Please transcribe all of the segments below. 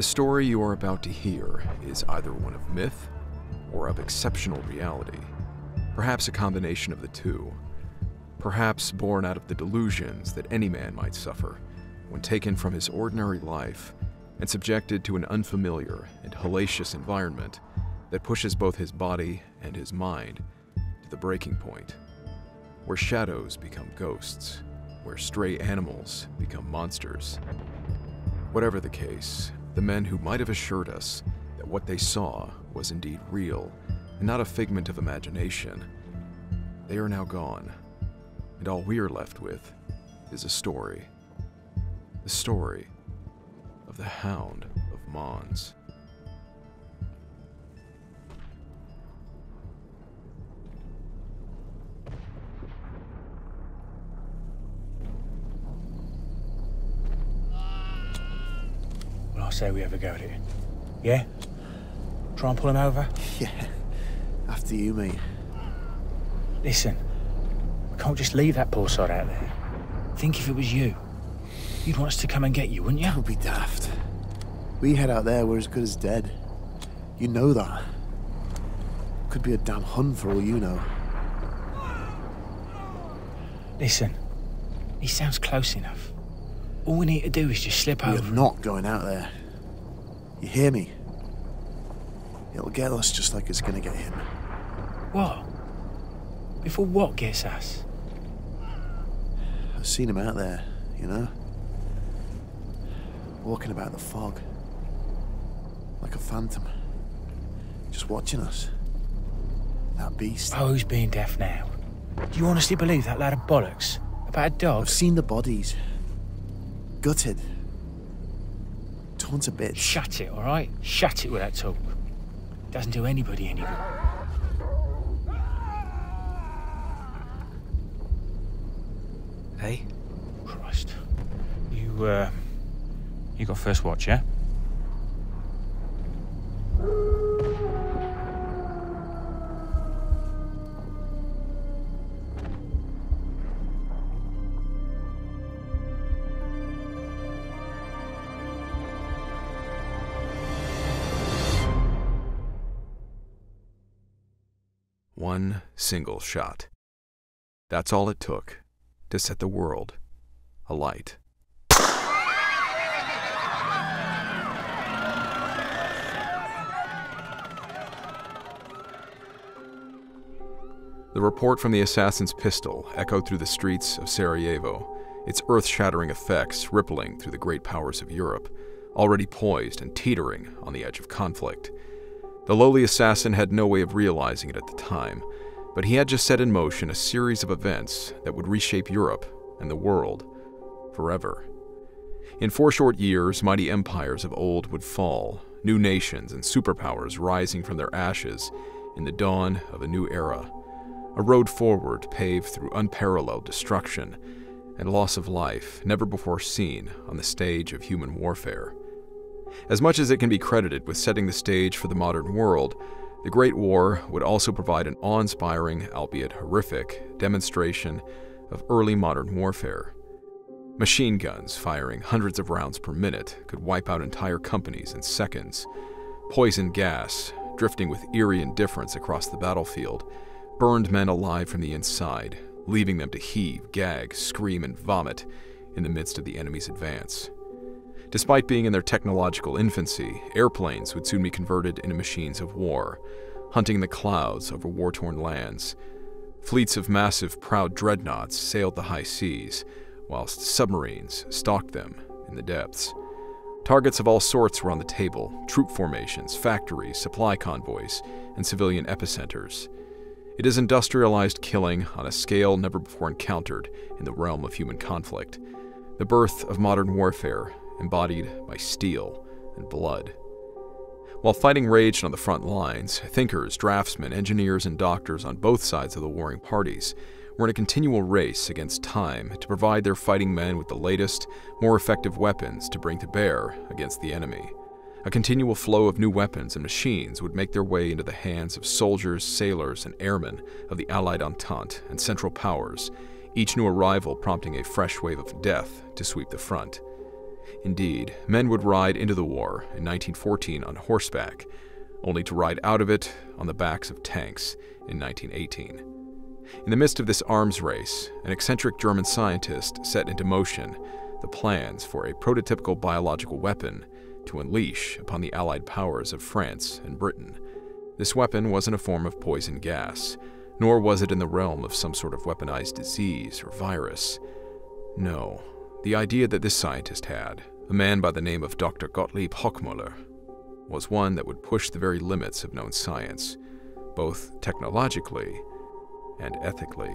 The story you are about to hear is either one of myth or of exceptional reality, perhaps a combination of the two, perhaps born out of the delusions that any man might suffer when taken from his ordinary life and subjected to an unfamiliar and hellacious environment that pushes both his body and his mind to the breaking point, where shadows become ghosts, where stray animals become monsters. Whatever the case, the men who might have assured us that what they saw was indeed real and not a figment of imagination, they are now gone, and all we are left with is a story. The story of the Hound of Mons. Well, I say we have a go at it. Yeah? Try and pull him over? Yeah. After you, mate. Listen, we can't just leave that poor sod out there. Think if it was you. You'd want us to come and get you, wouldn't you? Don't be daft. We head out there, we're as good as dead. You know that. Could be a damn Hun for all you know. Listen, he sounds close enough. All we need to do is just slip over. We're not going out there. You hear me? It'll get us just like it's gonna get him. What? Before what gets us? I've seen him out there, you know? Walking about the fog. Like a phantom. Just watching us. That beast. Oh, who's being deaf now? Do you honestly believe that lad of bollocks? About a dog? I've seen the bodies. Gutted. Torn to bits. Shut it, all right? Shut it with that talk. Doesn't do anybody any good. Hey? Christ. You got first watch, yeah? One single shot. That's all it took to set the world alight. The report from the assassin's pistol echoed through the streets of Sarajevo, its earth-shattering effects rippling through the great powers of Europe, already poised and teetering on the edge of conflict. The lowly assassin had no way of realizing it at the time, but he had just set in motion a series of events that would reshape Europe and the world forever. In 4 short years, mighty empires of old would fall, new nations and superpowers rising from their ashes in the dawn of a new era. A road forward paved through unparalleled destruction and loss of life never before seen on the stage of human warfare. As much as it can be credited with setting the stage for the modern world, the Great War would also provide an awe-inspiring, albeit horrific, demonstration of early modern warfare. Machine guns firing hundreds of rounds per minute could wipe out entire companies in seconds. Poison gas, drifting with eerie indifference across the battlefield, burned men alive from the inside, leaving them to heave, gag, scream, and vomit in the midst of the enemy's advance. Despite being in their technological infancy, airplanes would soon be converted into machines of war, hunting the clouds over war-torn lands. Fleets of massive, proud dreadnoughts sailed the high seas, whilst submarines stalked them in the depths. Targets of all sorts were on the table: troop formations, factories, supply convoys, and civilian epicenters. It is industrialized killing on a scale never before encountered in the realm of human conflict, the birth of modern warfare embodied by steel and blood. While fighting raged on the front lines, thinkers, draftsmen, engineers, and doctors on both sides of the warring parties were in a continual race against time to provide their fighting men with the latest, more effective weapons to bring to bear against the enemy. A continual flow of new weapons and machines would make their way into the hands of soldiers, sailors, and airmen of the Allied Entente and Central Powers, each new arrival prompting a fresh wave of death to sweep the front. Indeed, men would ride into the war in 1914 on horseback, only to ride out of it on the backs of tanks in 1918. In the midst of this arms race, an eccentric German scientist set into motion the plans for a prototypical biological weapon to unleash upon the Allied powers of France and Britain. This weapon wasn't a form of poison gas, nor was it in the realm of some sort of weaponized disease or virus. No, the idea that this scientist had, a man by the name of Dr. Gottlieb Hochmuller, was one that would push the very limits of known science, both technologically and ethically.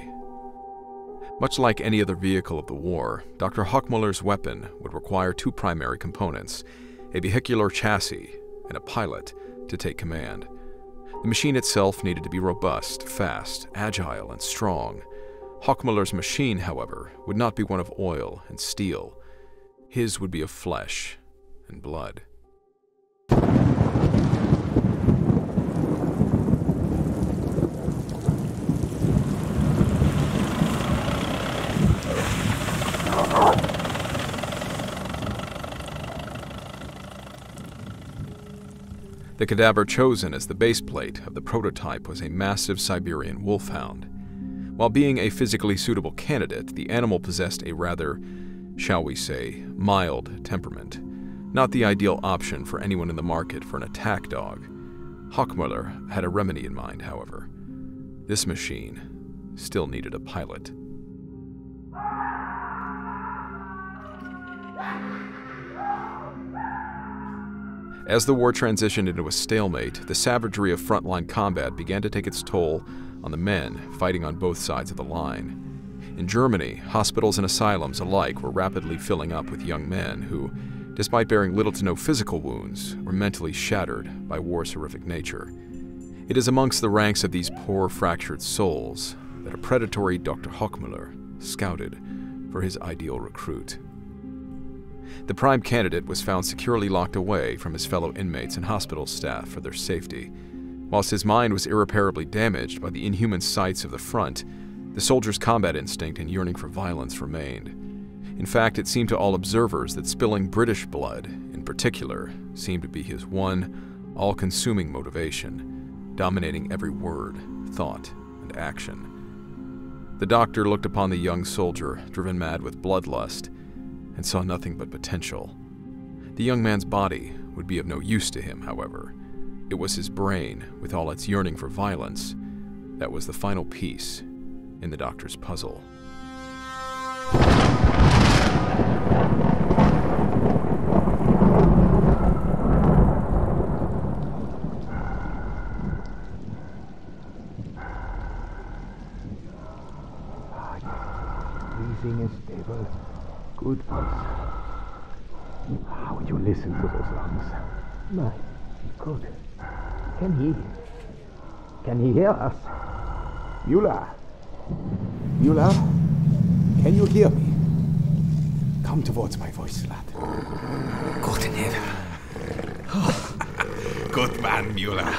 Much like any other vehicle of the war, Dr. Hochmuller's weapon would require two primary components, a vehicular chassis and a pilot to take command. The machine itself needed to be robust, fast, agile, and strong. Hochmuller's machine, however, would not be one of oil and steel. His would be of flesh and blood. The cadaver chosen as the base plate of the prototype was a massive Siberian wolfhound. While being a physically suitable candidate, the animal possessed a rather, shall we say, mild temperament. Not the ideal option for anyone in the market for an attack dog. Hochmuller had a remedy in mind, however. This machine still needed a pilot. As the war transitioned into a stalemate, the savagery of frontline combat began to take its toll on the men fighting on both sides of the line. In Germany, hospitals and asylums alike were rapidly filling up with young men who, despite bearing little to no physical wounds, were mentally shattered by war's horrific nature. It is amongst the ranks of these poor, fractured souls that a predatory Dr. Hochmuller scouted for his ideal recruit. The prime candidate was found securely locked away from his fellow inmates and hospital staff for their safety. Whilst his mind was irreparably damaged by the inhuman sights of the front, the soldier's combat instinct and yearning for violence remained. In fact, it seemed to all observers that spilling British blood, in particular, seemed to be his one, all-consuming motivation, dominating every word, thought, and action. The doctor looked upon the young soldier, driven mad with bloodlust, and saw nothing but potential. The young man's body would be of no use to him, however. It was his brain, with all its yearning for violence, that was the final piece in the doctor's puzzle. Breathing is stable. Good voice. How would you listen to those lungs? My, good. Can he hear us? Mueller? Mueller? Can you hear me? Come towards my voice, lad. Guten Himmel. Good man, Mueller.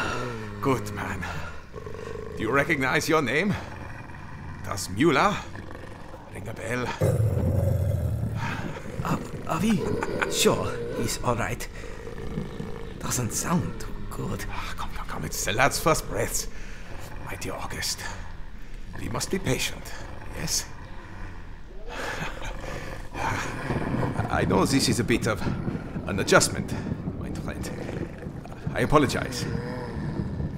Good man. Do you recognize your name? Does Mueller ring a bell? Avi? Sure, he's alright. Doesn't sound too good. Come, it's the lad's first breaths. My dear August. We must be patient, yes? I know this is a bit of an adjustment, my friend. I apologize.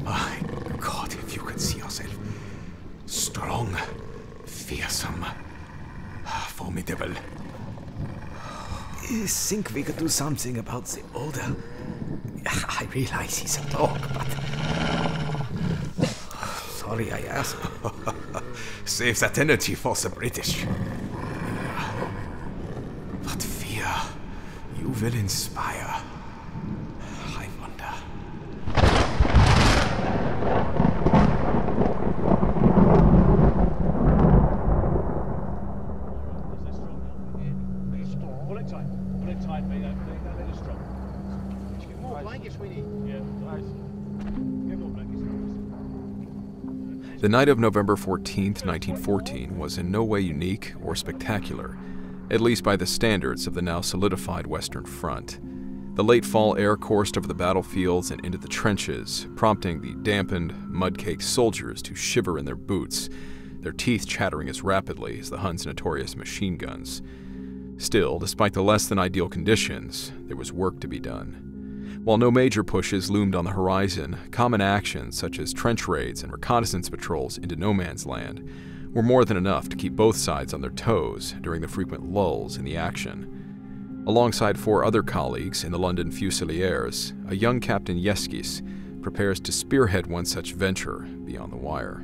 My God, if you could see yourself. Strong, fearsome, formidable. I think we could do something about the odor. I realize he's a dog, but... Sorry I asked. Save that energy for the British. What fear you will inspire. I wonder. The night of November 14th, 1914 was in no way unique or spectacular, at least by the standards of the now solidified Western Front. The late fall air coursed over the battlefields and into the trenches, prompting the dampened, mud-caked soldiers to shiver in their boots, their teeth chattering as rapidly as the Hun's notorious machine guns. Still, despite the less-than-ideal conditions, there was work to be done. While no major pushes loomed on the horizon, common actions such as trench raids and reconnaissance patrols into no man's land were more than enough to keep both sides on their toes during the frequent lulls in the action. Alongside 4 other colleagues in the London Fusiliers, a young Captain Yeskis prepares to spearhead one such venture beyond the wire.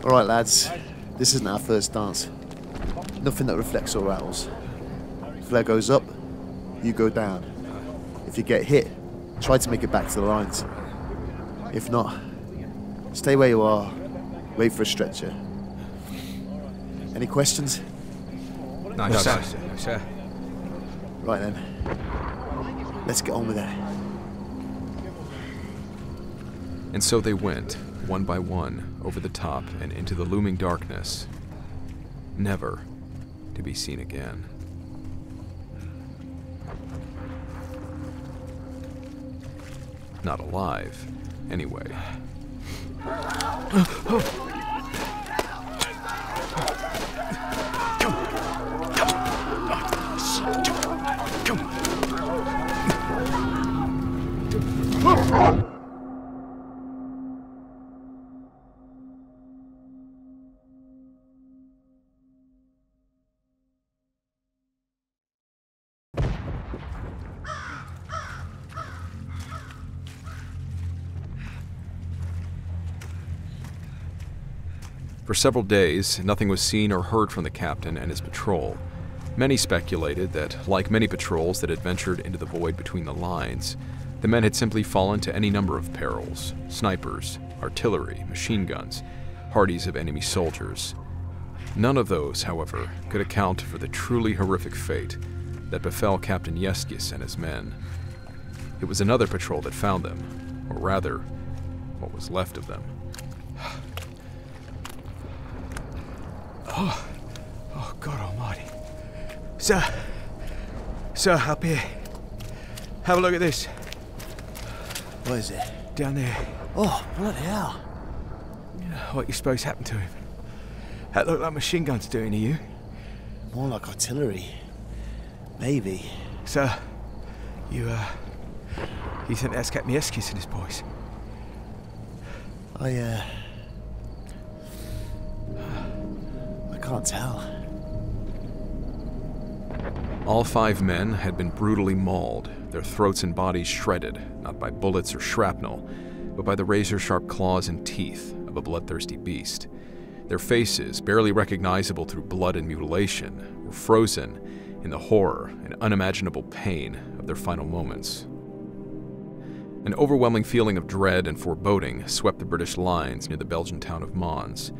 All right, lads. This isn't our first dance. Nothing that reflects or rattles. Flare goes up, you go down. If you get hit, try to make it back to the lines. If not, stay where you are, wait for a stretcher. Any questions? No, sir. Right then. Let's get on with it. And so they went, one by one, over the top and into the looming darkness, never to be seen again. Not alive, anyway. For several days, nothing was seen or heard from the captain and his patrol. Many speculated that, like many patrols that had ventured into the void between the lines, the men had simply fallen to any number of perils: snipers, artillery, machine guns, parties of enemy soldiers. None of those, however, could account for the truly horrific fate that befell Captain Yeskis and his men. It was another patrol that found them, or rather, what was left of them. Oh, God almighty. Sir, up here. Have a look at this. What is it? Down there. Oh, bloody hell. What you suppose happened to him? That looked like machine guns doing to you. More like artillery. Maybe. Sir, you think that's Captain Yeskis and his boys? I can't tell. All 5 men had been brutally mauled, their throats and bodies shredded, not by bullets or shrapnel, but by the razor-sharp claws and teeth of a bloodthirsty beast. Their faces, barely recognizable through blood and mutilation, were frozen in the horror and unimaginable pain of their final moments. An overwhelming feeling of dread and foreboding swept the British lines near the Belgian town of Mons.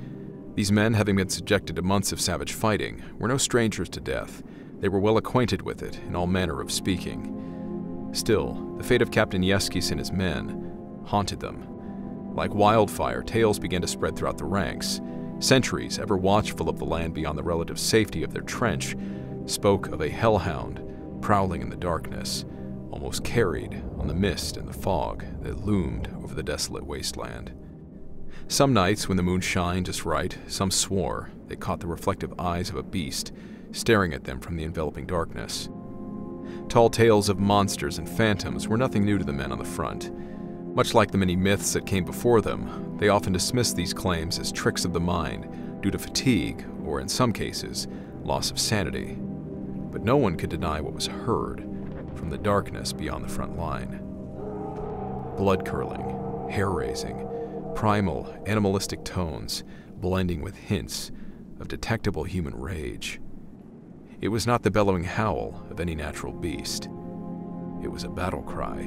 These men, having been subjected to months of savage fighting, were no strangers to death. They were well acquainted with it in all manner of speaking. Still, the fate of Captain Yeskis and his men haunted them. Like wildfire, tales began to spread throughout the ranks. Sentries, ever watchful of the land beyond the relative safety of their trench, spoke of a hellhound prowling in the darkness, almost carried on the mist and the fog that loomed over the desolate wasteland. Some nights, when the moon shined just right, some swore they caught the reflective eyes of a beast staring at them from the enveloping darkness. Tall tales of monsters and phantoms were nothing new to the men on the front. Much like the many myths that came before them, they often dismissed these claims as tricks of the mind due to fatigue or, in some cases, loss of sanity. But no one could deny what was heard from the darkness beyond the front line. Blood-curdling, hair-raising, primal, animalistic tones blending with hints of detectable human rage. It was not the bellowing howl of any natural beast. It was a battle cry,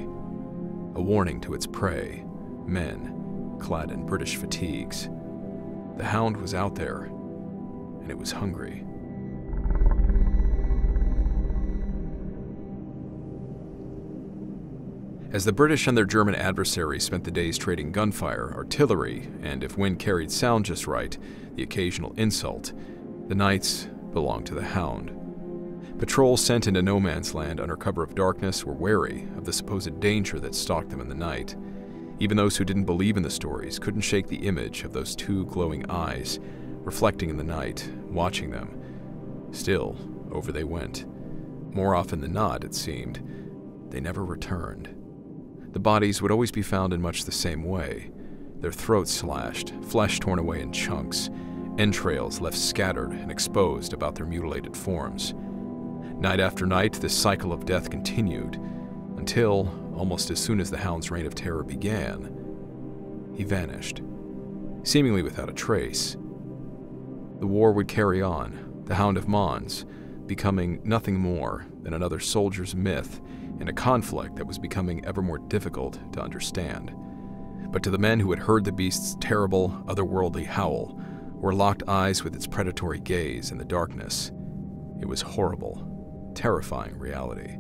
a warning to its prey, men clad in British fatigues. The hound was out there, and it was hungry. As the British and their German adversaries spent the days trading gunfire, artillery, and if wind carried sound just right, the occasional insult, the nights belonged to the Hound. Patrols sent into no man's land under cover of darkness were wary of the supposed danger that stalked them in the night. Even those who didn't believe in the stories couldn't shake the image of those two glowing eyes, reflecting in the night, watching them. Still, over they went. More often than not, it seemed, they never returned. The bodies would always be found in much the same way. Their throats slashed, flesh torn away in chunks, entrails left scattered and exposed about their mutilated forms. Night after night, this cycle of death continued, until, almost as soon as the Hound's reign of terror began, he vanished, seemingly without a trace. The war would carry on, the Hound of Mons becoming nothing more than another soldier's myth in a conflict that was becoming ever more difficult to understand. But to the men who had heard the beast's terrible, otherworldly howl, or locked eyes with its predatory gaze in the darkness, it was horrible, terrifying reality.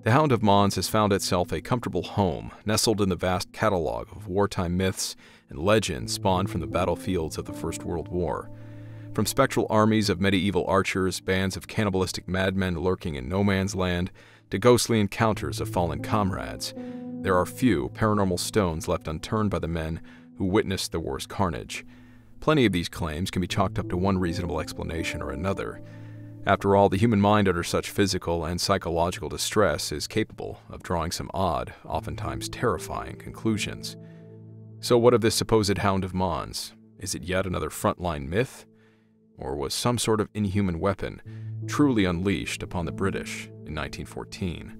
The Hound of Mons has found itself a comfortable home, nestled in the vast catalog of wartime myths and legends spawned from the battlefields of the First World War. From spectral armies of medieval archers, bands of cannibalistic madmen lurking in no man's land, to ghostly encounters of fallen comrades, there are few paranormal stones left unturned by the men who witnessed the war's carnage. Plenty of these claims can be chalked up to one reasonable explanation or another. After all, the human mind under such physical and psychological distress is capable of drawing some odd, oftentimes terrifying conclusions. So what of this supposed Hound of Mons? Is it yet another frontline myth? Or was some sort of inhuman weapon truly unleashed upon the British in 1914?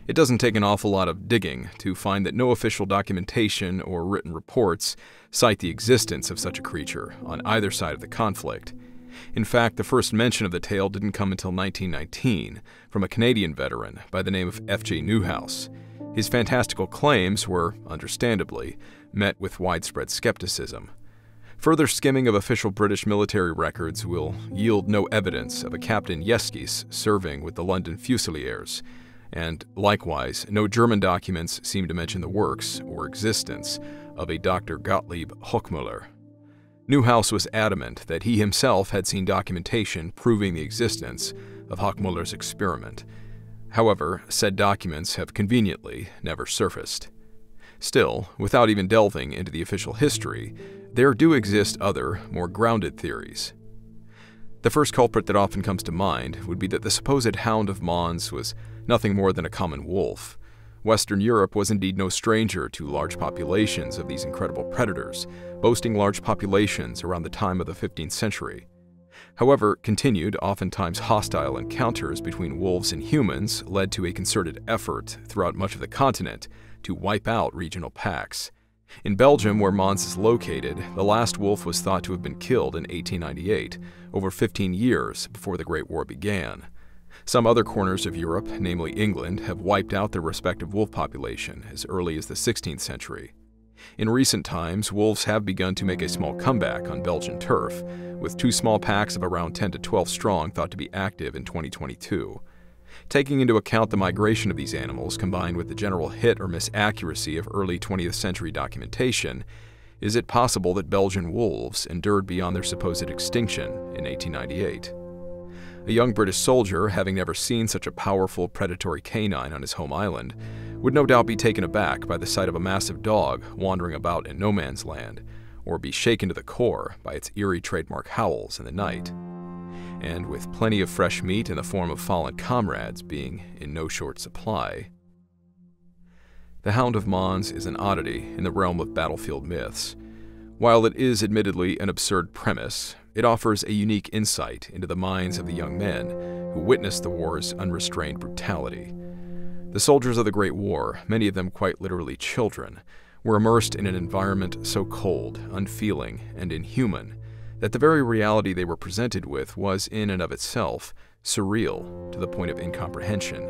It doesn't take an awful lot of digging to find that no official documentation or written reports cite the existence of such a creature on either side of the conflict. In fact, the first mention of the tale didn't come until 1919 from a Canadian veteran by the name of F.J. Newhouse. His fantastical claims were, understandably, met with widespread skepticism. Further skimming of official British military records will yield no evidence of a Captain Yeskis serving with the London Fusiliers, and likewise, no German documents seem to mention the works or existence of a Dr. Gottlieb Hochmuller. Newhouse was adamant that he himself had seen documentation proving the existence of Hochmuller's experiment. However, said documents have conveniently never surfaced. Still, without even delving into the official history, there do exist other, more grounded theories. The first culprit that often comes to mind would be that the supposed Hound of Mons was nothing more than a common wolf. Western Europe was indeed no stranger to large populations of these incredible predators, boasting large populations around the time of the 15th century. However, continued, oftentimes hostile encounters between wolves and humans led to a concerted effort throughout much of the continent to wipe out regional packs. In Belgium, where Mons is located, the last wolf was thought to have been killed in 1898, over 15 years before the Great War began. Some other corners of Europe, namely England, have wiped out their respective wolf population as early as the 16th century. In recent times, wolves have begun to make a small comeback on Belgian turf, with two small packs of around 10 to 12 strong thought to be active in 2022. Taking into account the migration of these animals, combined with the general hit or miss accuracy of early 20th century documentation, is it possible that Belgian wolves endured beyond their supposed extinction in 1898? A young British soldier, having never seen such a powerful predatory canine on his home island, would no doubt be taken aback by the sight of a massive dog wandering about in no man's land, or be shaken to the core by its eerie trademark howls in the night. And with plenty of fresh meat in the form of fallen comrades being in no short supply. The Hound of Mons is an oddity in the realm of battlefield myths. While it is admittedly an absurd premise, it offers a unique insight into the minds of the young men who witnessed the war's unrestrained brutality. The soldiers of the Great War, many of them quite literally children, were immersed in an environment so cold, unfeeling, and inhuman that the very reality they were presented with was in and of itself surreal to the point of incomprehension.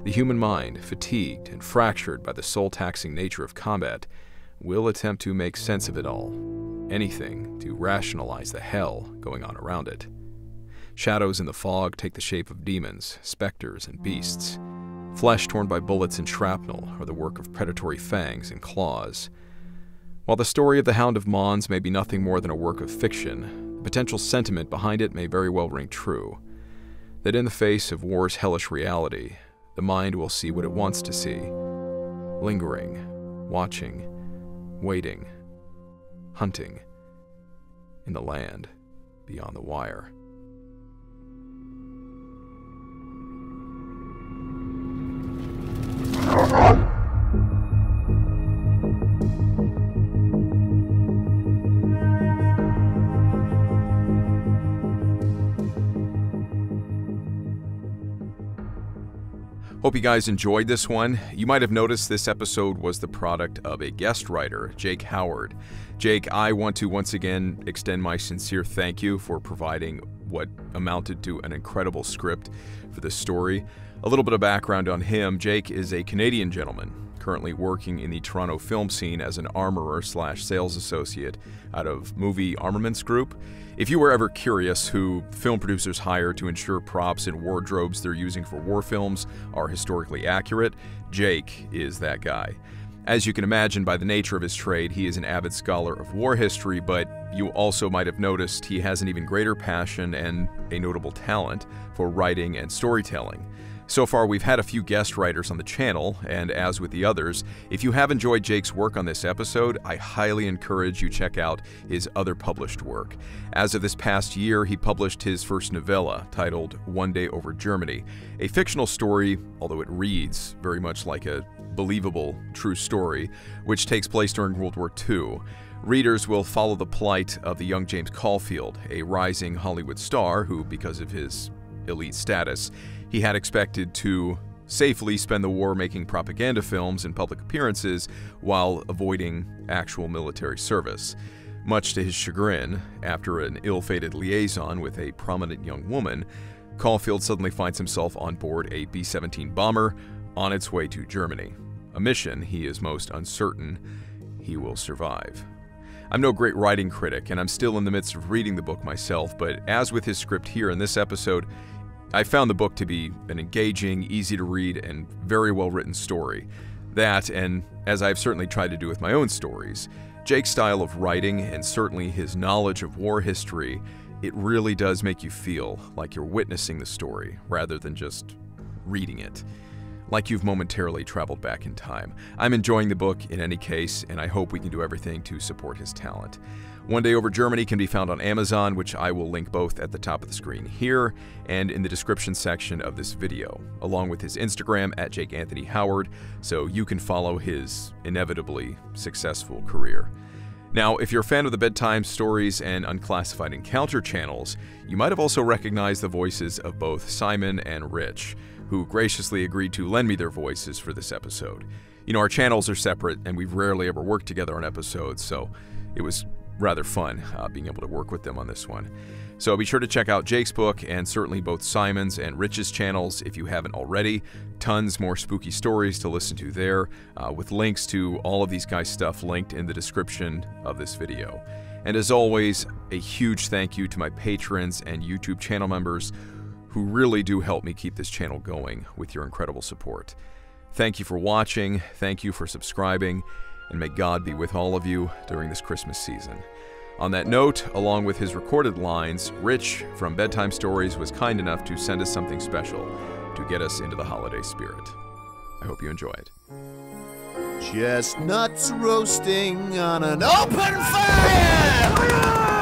The human mind, fatigued and fractured by the soul-taxing nature of combat, we'll attempt to make sense of it all. Anything to rationalize the hell going on around it. Shadows in the fog take the shape of demons, specters, and beasts. Flesh torn by bullets and shrapnel are the work of predatory fangs and claws. While the story of the Hound of Mons may be nothing more than a work of fiction, the potential sentiment behind it may very well ring true. That in the face of war's hellish reality, the mind will see what it wants to see. Lingering, watching, waiting, hunting, in the land beyond the wire. Hope you guys enjoyed this one. You might have noticed this episode was the product of a guest writer, Jake Howard. Jake, I want to once again extend my sincere thank you for providing what amounted to an incredible script for this story. A little bit of background on him. Jake is a Canadian gentleman, currently working in the Toronto film scene as an armorer/sales associate out of Movie Armaments Group. If you were ever curious who film producers hire to ensure props and wardrobes they're using for war films are historically accurate, Jake is that guy. As you can imagine by the nature of his trade, he is an avid scholar of war history, but you also might have noticed he has an even greater passion and a notable talent for writing and storytelling. So far, we've had a few guest writers on the channel, and as with the others, if you have enjoyed Jake's work on this episode, I highly encourage you check out his other published work. As of this past year, he published his first novella, titled One Day Over Germany, a fictional story, although it reads very much like a believable, true story, which takes place during World War II. Readers will follow the plight of the young James Caulfield, a rising Hollywood star who, because of his elite status, he had expected to safely spend the war making propaganda films and public appearances while avoiding actual military service. Much to his chagrin, after an ill-fated liaison with a prominent young woman, Caulfield suddenly finds himself on board a B-17 bomber on its way to Germany, a mission he is most uncertain he will survive. I'm no great writing critic, and I'm still in the midst of reading the book myself, but as with his script here in this episode, I found the book to be an engaging, easy-to-read, and very well-written story. That, and as I've certainly tried to do with my own stories, Jake's style of writing, and certainly his knowledge of war history, it really does make you feel like you're witnessing the story, rather than just reading it. Like you've momentarily traveled back in time. I'm enjoying the book in any case, and I hope we can do everything to support his talent. One Day Over Germany can be found on Amazon, which I will link both at the top of the screen here and in the description section of this video, along with his Instagram at Jake Anthony Howard, so you can follow his inevitably successful career. Now, if you're a fan of the Bedtime Stories and Unclassified Encounter channels, you might have also recognized the voices of both Simon and Rich, who graciously agreed to lend me their voices for this episode. You know, our channels are separate, and we've rarely ever worked together on episodes, so it was rather fun being able to work with them on this one. So be sure to check out Jake's book, and certainly both Simon's and Rich's channels if you haven't already. Tons more spooky stories to listen to there, with links to all of these guys' stuff linked in the description of this video. And as always, a huge thank you to my patrons and YouTube channel members who really do help me keep this channel going with your incredible support. Thank you for watching, thank you for subscribing, and may God be with all of you during this Christmas season. On that note, along with his recorded lines, Rich from Bedtime Stories was kind enough to send us something special to get us into the holiday spirit. I hope you enjoy it. Chestnuts roasting on an open fire!